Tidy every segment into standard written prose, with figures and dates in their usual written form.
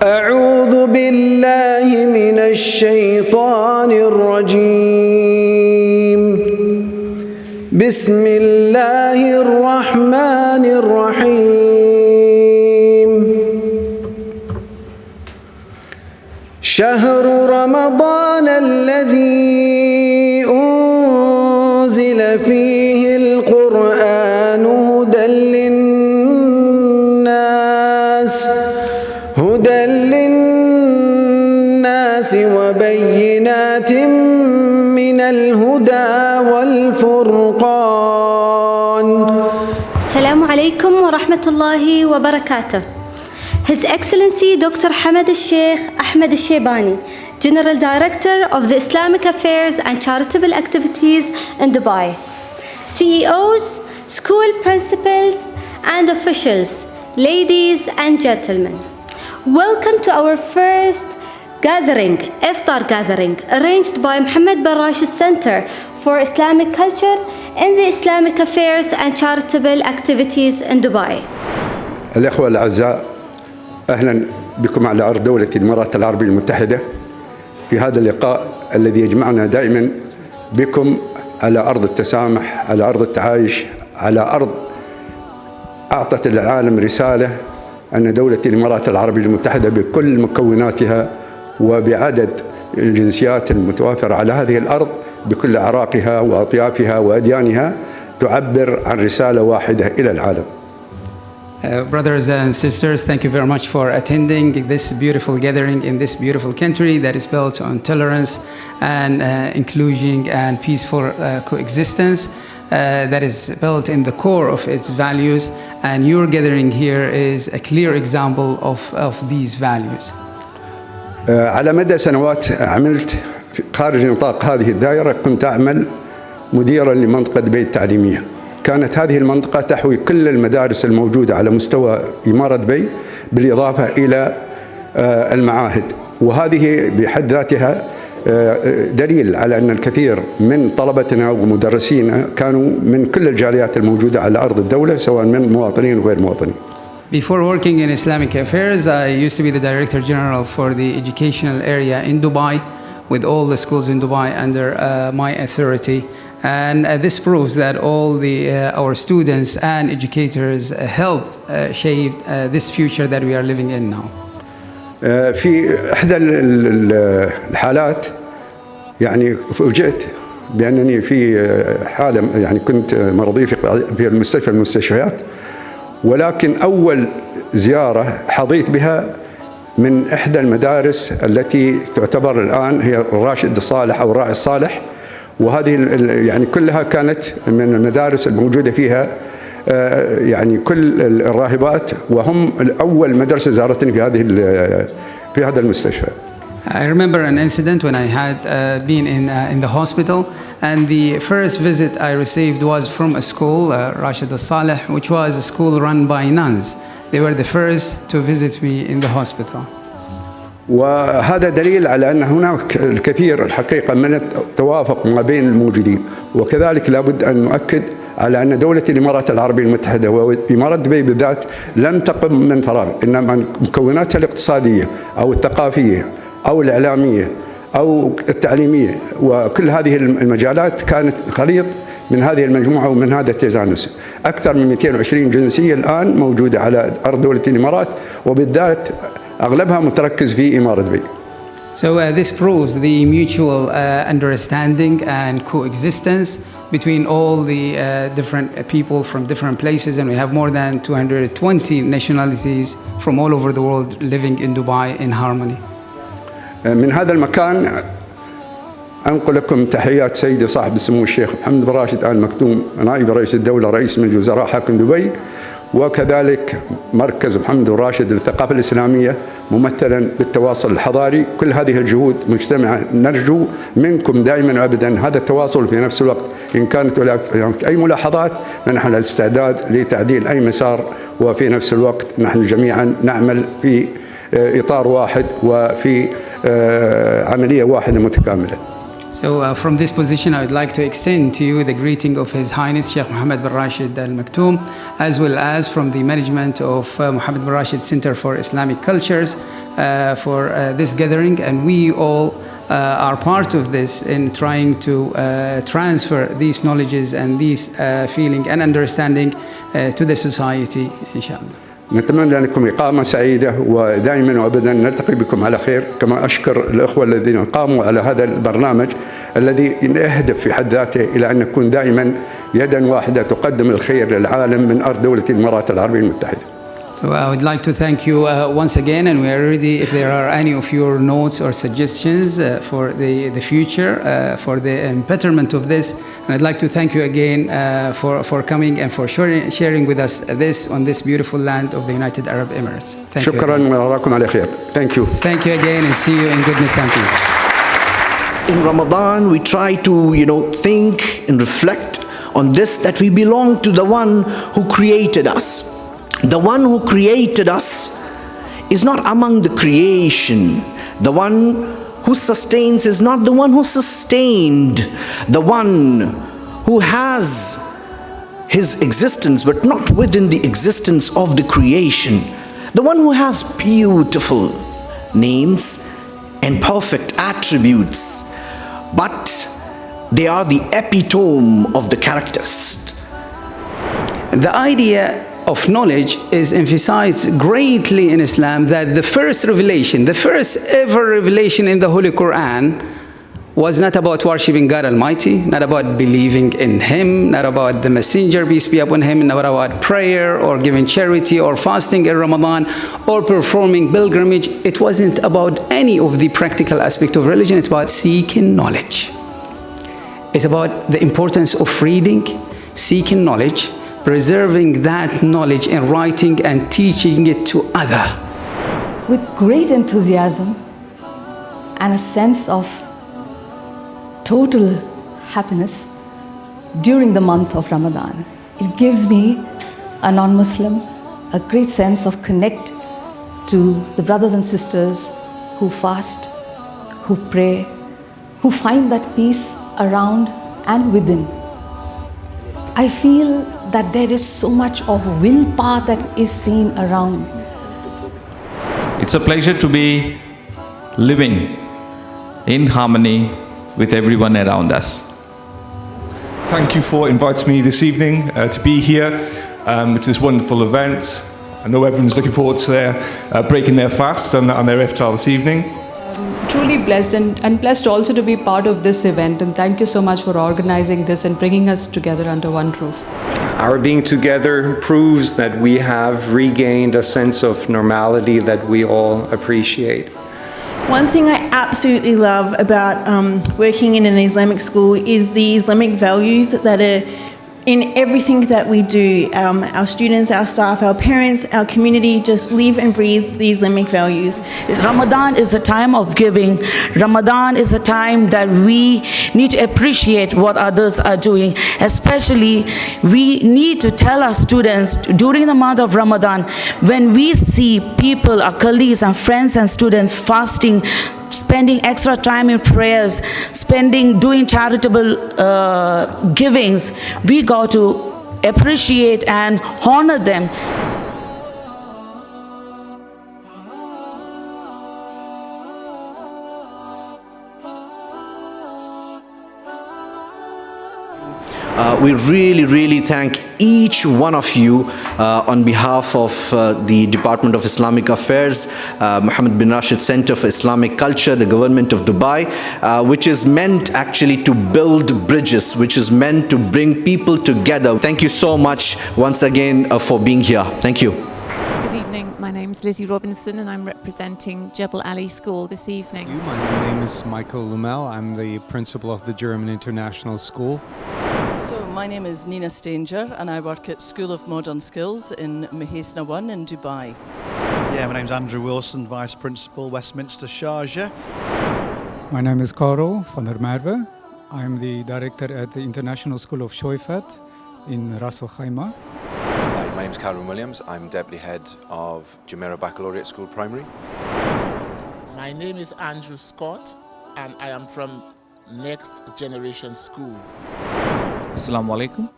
أعوذ بالله من الشيطان الرجيم. بسم الله الرحمن الرحيم. شهر رمضان الذي أنزل فيه القرآن هدى للناس وبينات من الهدى والفرقان. السلام عليكم ورحمة الله وبركاته. His Excellency Dr. Hamad al-Sheikh Ahmed al-Shaybani, General Director of the Islamic Affairs and Charitable Activities in Dubai, CEOs, school principals and officials, ladies and gentlemen, welcome to our first gathering, Iftar gathering, arranged by Mohammed bin Rashid Center for Islamic Culture in the Islamic Affairs and Charitable Activities in Dubai. الأخوة الأعزاء، أهلا بكم على أرض دولة الإمارات العربية المتحدة في هذا اللقاء الذي يجمعنا دائما بكم على أرض التسامح، على أرض التعايش، على أرض أعطت للعالم رسالة أن دولة الإمارات العربية المتحدة بكل مكوناتها وبعدد الجنسيات المتوافرة على هذه الأرض بكل أعراقها وأطيافها وأديانها تعبر عن رسالة واحدة إلى العالم. Brothers and sisters, thank you very much for attending this beautiful gathering in this beautiful country that is built on tolerance and inclusion and peaceful coexistence, that is built in the core of its values, and your gathering here is a clear example of these values. على مدى سنوات عملت خارج نطاق هذه الدائرة. كنت أعمل مديرا لمنطقة دبي التعليمية. كانت هذه المنطقة تحوي كل المدارس الموجودة على مستوى إمارة دبي بالإضافة إلى المعاهد، وهذه بحد ذاتها دليل على أن الكثير من طلبتنا ومدرسينا كانوا من كل الجاليات الموجودة على أرض الدولة سواء من مواطنين وغير مواطنين. Before working in Islamic affairs, I used to be the Director General for the educational area in Dubai, with all the schools in Dubai under my authority. And this proves that all our students and educators helped shape this future that we are living in now. في إحدى الحالات يعني فوجئت بأنني في حالة، يعني كنت مرضي في المستشفيات، ولكن أول زيارة حظيت بها من إحدى المدارس التي تعتبر الآن هي الراشد الصالح أو الراعي الصالح، وهذه يعني كلها كانت من المدارس الموجودة فيها يعني كل الراهبات، وهم أول مدرسة زارتني في هذا المستشفى. I remember an incident when I had been in the hospital, and the first visit I received was from a school, Rashid al-Saleh, which was a school run by nuns. They were the first to visit me in the hospital. وهذا دليل على أن هناك الكثير الحقيقة من التوافق ما بين الموجودين، وكذلك لابد أن نؤكد على أن دولة الإمارات العربية المتحدة وإمارة دبي بالذات لم تقم من فراغ، إنما مكوناتها الاقتصادية أو الثقافية أو الإعلامية أو التعليمية وكل هذه المجالات كانت خليط من هذه المجموعة ومن هذا التجانس. أكثر من 220 جنسية الآن موجودة على أرض دولة الإمارات، وبالذات أغلبها متركز في إمارة دبي. So this proves the mutual understanding and coexistence between all the different people from different places, and we have more than 220 nationalities from all over the world living in Dubai in harmony. من هذا المكان أنقل لكم تحيات سيدي صاحب السمو الشيخ محمد بن راشد آل مكتوم، نائب رئيس الدولة، رئيس مجلس وزراء حاكم دبي، وكذلك مركز محمد بن راشد للثقافة الإسلامية ممثلا بالتواصل الحضاري. كل هذه الجهود مجتمعة، نرجو منكم دائما وأبدا هذا التواصل. في نفس الوقت إن كانت هناك أي ملاحظات فنحن على الاستعداد لتعديل أي مسار، وفي نفس الوقت نحن جميعا نعمل في إطار واحد وفي عملية واحدة متكاملة. So from this position, I would like to extend to you the greeting of His Highness Sheikh Mohammed bin Rashid Al Maktoum, as well as from the management of Mohammed bin Rashid Center for Islamic Cultures for this gathering. And we all are part of this in trying to transfer these knowledges and these feeling and understanding to the society, inshallah. نتمنى لكم إقامة سعيدة ودائما وأبدا نلتقي بكم على خير. كما أشكر الأخوة الذين قاموا على هذا البرنامج الذي يهدف في حد ذاته إلى أن نكون دائما يدا واحدة تقدم الخير للعالم من أرض دولة الإمارات العربية المتحدة. So I would like to thank you once again, and we are ready if there are any of your notes or suggestions for the future, for the betterment of this. And I'd like to thank you again for coming and for sharing with us this on this beautiful land of the United Arab Emirates. Thank you. شكرا ونراكم على خير. Thank you. Thank you again, and see you in goodness and peace. In Ramadan, we try to, think and reflect on this, that we belong to the one who created us. The one who created us is not among the creation. The one who sustains is not the one who sustained. The one who has his existence but not within the existence of the creation. The one who has beautiful names and perfect attributes, but they are the epitome of the characters. The idea of knowledge is emphasized greatly in Islam, that the first revelation, the first ever revelation in the Holy Quran was not about worshiping God Almighty, not about believing in Him, not about the Messenger, peace be upon Him, not about prayer or giving charity or fasting in Ramadan or performing pilgrimage. It wasn't about any of the practical aspect of religion. It's about seeking knowledge. It's about the importance of reading, seeking knowledge, preserving that knowledge and writing and teaching it to others. With great enthusiasm and a sense of total happiness during the month of Ramadan. It gives me, a non-Muslim, a great sense of connect to the brothers and sisters who fast, who pray, who find that peace around and within. I feel that there is so much of willpower that is seen around. It's a pleasure to be living in harmony with everyone around us. Thank you for inviting me this evening to be here to this wonderful event. I know everyone's looking forward to breaking their fast and their iftar this evening. Truly blessed and blessed also to be part of this event, and thank you so much for organizing this and bringing us together under one roof. Our being together proves that we have regained a sense of normality that we all appreciate. One thing I absolutely love about working in an Islamic school is the Islamic values that are in everything that we do. Our students, our staff, our parents, our community just live and breathe the Islamic values. Ramadan is a time of giving. Ramadan is a time that we need to appreciate what others are doing. Especially, we need to tell our students during the month of Ramadan, when we see people, our colleagues and friends and students fasting, spending extra time in prayers, doing charitable givings, we got to appreciate and honor them. We really thank each one of you on behalf of the Department of Islamic Affairs, Mohammed bin Rashid Center for Islamic Culture, the government of Dubai, which is meant actually to build bridges, which is meant to bring people together. Thank you so much once again for being here. Thank you. Good evening, my name's Lizzie Robinson and I'm representing Jebel Ali School this evening. My name is Michael Lumel. I'm the principal of the German International School. So my name is Nina Stanger and I work at School of Modern Skills in Mahesna 1 in Dubai. Yeah, my name's Andrew Wilson, Vice Principal, Westminster Sharjah. My name is Karel van der Merwe. I'm the director at the International School of Shoifat in Ras Al Khaimah. Hi, my name's Karen Williams. I'm Deputy Head of Jumeirah Baccalaureate School Primary. My name is Andrew Scott and I am from next generation school. Assalamu alaikum.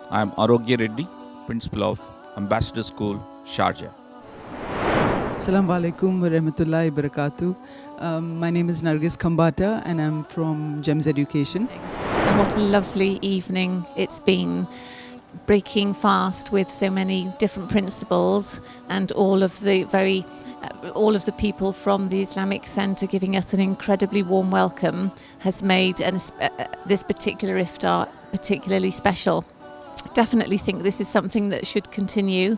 I am Arogya Reddy, Principal of Ambassador School, Sharjah. Assalamu alaikum wa rahmatullahi barakatuh. My name is Nargis Khambata and I'm from GEMS Education. And what a lovely evening it's been, breaking fast with so many different principals and all of the people from the Islamic Centre giving us an incredibly warm welcome has made this particular iftar particularly special. I definitely think this is something that should continue,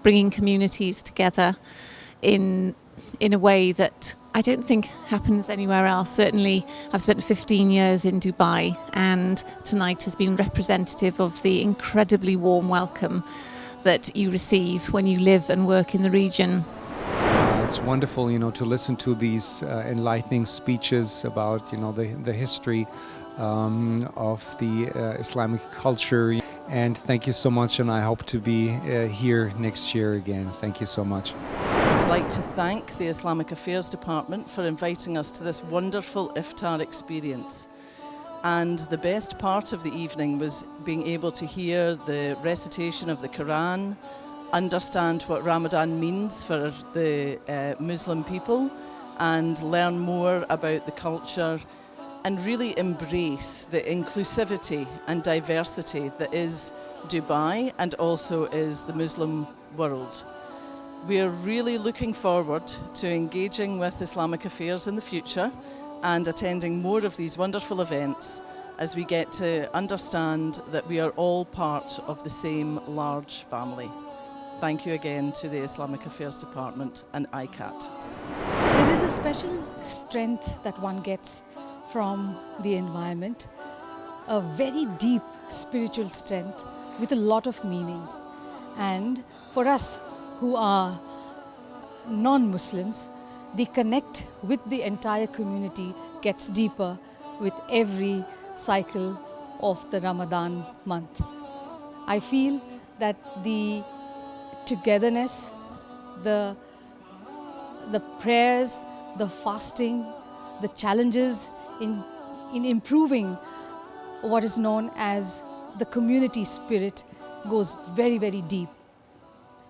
bringing communities together in a way that I don't think happens anywhere else. Certainly, I've spent 15 years in Dubai, and tonight has been representative of the incredibly warm welcome that you receive when you live and work in the region. It's wonderful, to listen to these enlightening speeches about, the history of the Islamic culture. And thank you so much, and I hope to be here next year again. Thank you so much. I'd like to thank the Islamic Affairs Department for inviting us to this wonderful iftar experience. And the best part of the evening was being able to hear the recitation of the Quran, understand what Ramadan means for the Muslim people, and learn more about the culture and really embrace the inclusivity and diversity that is Dubai and also is the Muslim world. We are really looking forward to engaging with Islamic Affairs in the future and attending more of these wonderful events as we get to understand that we are all part of the same large family. Thank you again to the Islamic Affairs Department and IACAD. There is a special strength that one gets from the environment, a very deep spiritual strength with a lot of meaning. And for us who are non-Muslims, the connect with the entire community gets deeper with every cycle of the Ramadan month. I feel that the togetherness, the prayers, the fasting, the challenges in improving what is known as the community spirit goes very, very deep.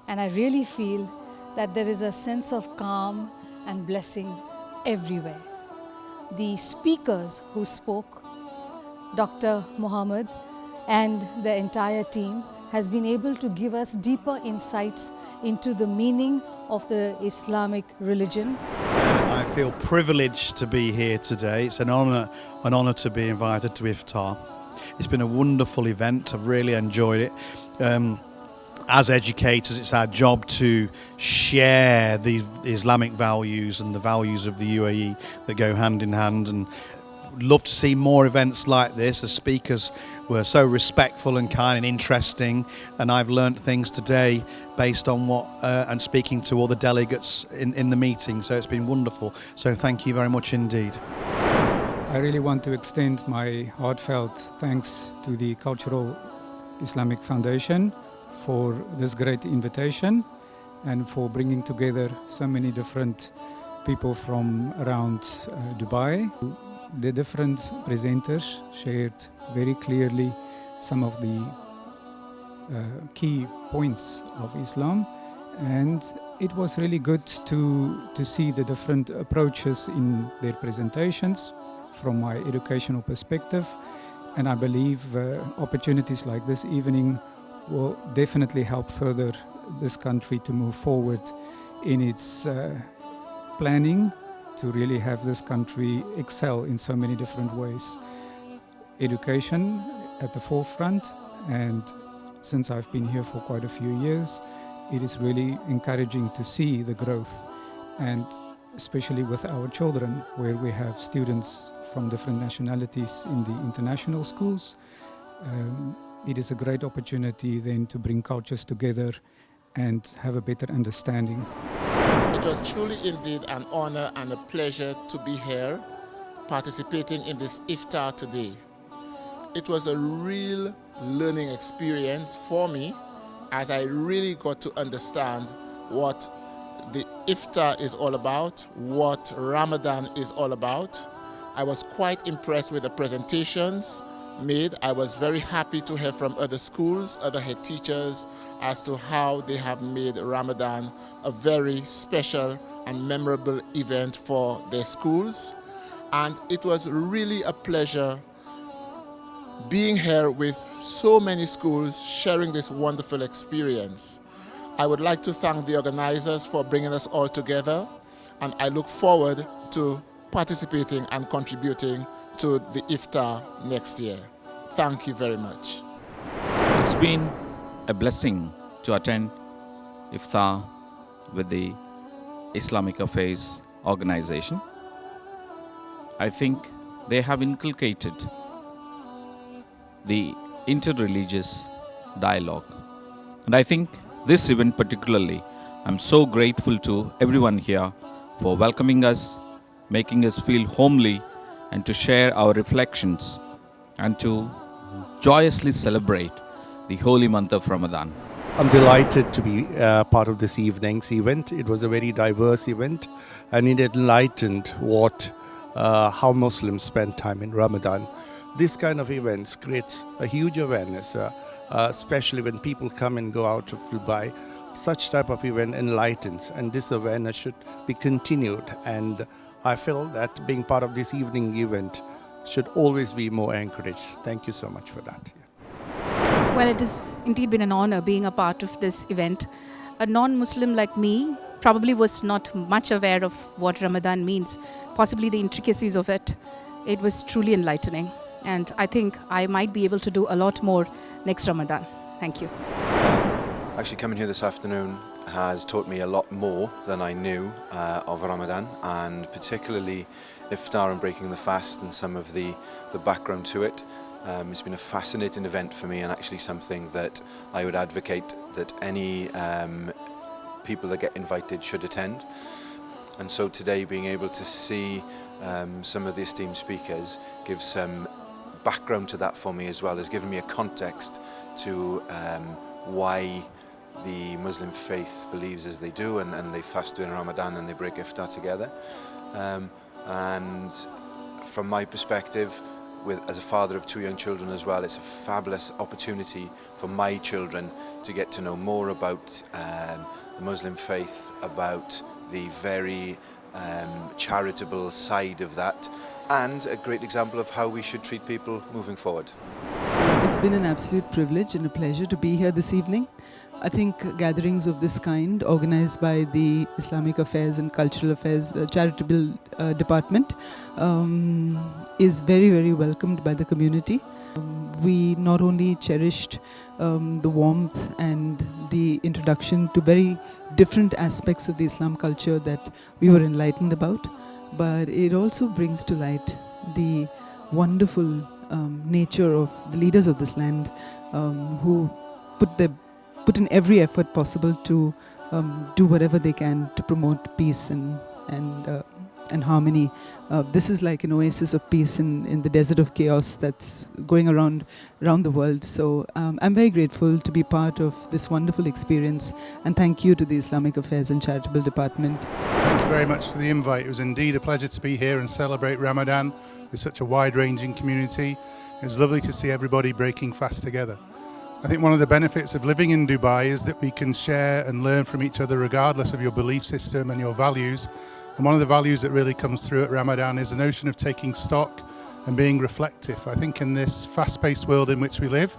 And I really feel that there is a sense of calm and blessing everywhere. The speakers who spoke, Dr. Muhammad and the entire team, has been able to give us deeper insights into the meaning of the Islamic religion. I feel privileged to be here today. It's an honor to be invited to Iftar. It's been a wonderful event. I've really enjoyed it. As educators, it's our job to share the Islamic values and the values of the UAE that go hand in hand, and love to see more events like this. The speakers were so respectful and kind and interesting, and I've learnt things today based on what and speaking to all the delegates in the meeting, so it's been wonderful. So thank you very much indeed. I really want to extend my heartfelt thanks to the Cultural Islamic Foundation for this great invitation and for bringing together so many different people from around Dubai. The different presenters shared very clearly some of the key points of Islam, and it was really good to see the different approaches in their presentations from my educational perspective. And I believe opportunities like this evening will definitely help further this country to move forward in its planning to really have this country excel in so many different ways. Education at the forefront, and since I've been here for quite a few years, it is really encouraging to see the growth, and especially with our children, where we have students from different nationalities in the international schools. It is a great opportunity then to bring cultures together and have a better understanding. It was truly indeed an honor and a pleasure to be here participating in this iftar today. It was a real learning experience for me, as I really got to understand what the iftar is all about, what Ramadan is all about. I was quite impressed with the presentations made. I was very happy to hear from other schools, other head teachers, as to how they have made Ramadan a very special and memorable event for their schools. And it was really a pleasure being here with so many schools sharing this wonderful experience. I would like to thank the organizers for bringing us all together, and I look forward to participating and contributing to the Iftar next year. Thank you very much. It's been a blessing to attend Iftar with the Islamic Affairs organization. I think they have inculcated the interreligious dialogue. And I think this event particularly, I'm so grateful to everyone here for welcoming us, making us feel homely, and to share our reflections and to joyously celebrate the holy month of Ramadan. I'm delighted to be part of this evening's event. It was a very diverse event, and it enlightened how Muslims spend time in Ramadan. This kind of events creates a huge awareness, especially when people come and go out of Dubai. Such type of event enlightens, and this awareness should be continued. And I feel that being part of this evening event should always be more encouraged. Thank you so much for that. Well, it has indeed been an honor being a part of this event. A non-Muslim like me probably was not much aware of what Ramadan means, possibly the intricacies of it. It was truly enlightening, and I think I might be able to do a lot more next Ramadan. Thank you. Actually, coming here this afternoon has taught me a lot more than I knew of Ramadan, and particularly Iftar and breaking the fast and some of the background to it. It's been a fascinating event for me, and actually something that I would advocate that any people that get invited should attend. And so today, being able to see some of the esteemed speakers gives some background to that for me, as well as giving me a context to why the Muslim faith believes as they do, and they fast during Ramadan and they break Iftar together. And from my perspective, as a father of 2 young children as well, it's a fabulous opportunity for my children to get to know more about the Muslim faith, about the very charitable side of that, and a great example of how we should treat people moving forward. It's been an absolute privilege and a pleasure to be here this evening. I think gatherings of this kind, organized by the Islamic Affairs and Cultural Affairs Charitable Department, is very, very welcomed by the community. We not only cherished the warmth and the introduction to very different aspects of the Islam culture that we were enlightened about, but it also brings to light the wonderful nature of the leaders of this land, who put in every effort possible to do whatever they can to promote peace and harmony. This is like an oasis of peace in the desert of chaos that's going around the world. So I'm very grateful to be part of this wonderful experience, and thank you to the Islamic Affairs and Charitable Department. Thank you very much for the invite. It was indeed a pleasure to be here and celebrate Ramadan with such a wide-ranging community. It was lovely to see everybody breaking fast together. I think one of the benefits of living in Dubai is that we can share and learn from each other regardless of your belief system and your values. And one of the values that really comes through at Ramadan is the notion of taking stock and being reflective. I think in this fast-paced world in which we live,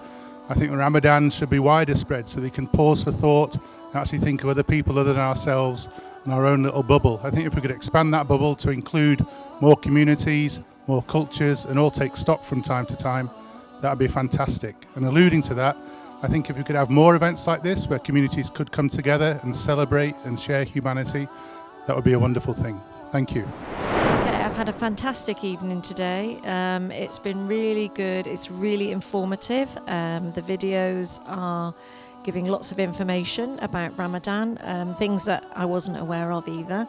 I think Ramadan should be wider spread so we can pause for thought and actually think of other people other than ourselves and our own little bubble. I think if we could expand that bubble to include more communities, more cultures, and all take stock from time to time, that would be fantastic. And alluding to that, I think if we could have more events like this where communities could come together and celebrate and share humanity, that would be a wonderful thing. Thank you. Okay, I've had a fantastic evening today. It's been really good. It's really informative. The videos are giving lots of information about Ramadan, things that I wasn't aware of either.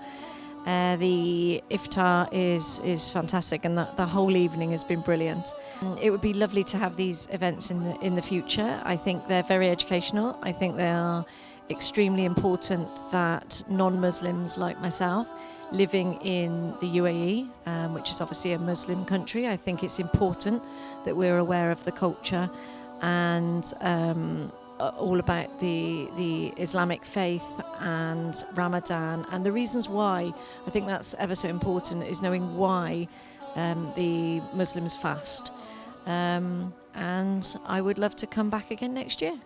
The iftar is fantastic, and the whole evening has been brilliant. It would be lovely to have these events in the future. I think they're very educational. I think they are extremely important that non-Muslims like myself living in the UAE, which is obviously a Muslim country, I think it's important that we're aware of the culture and all about the Islamic faith and Ramadan and the reasons why. I think that's ever so important, is knowing why the Muslims fast. And I would love to come back again next year.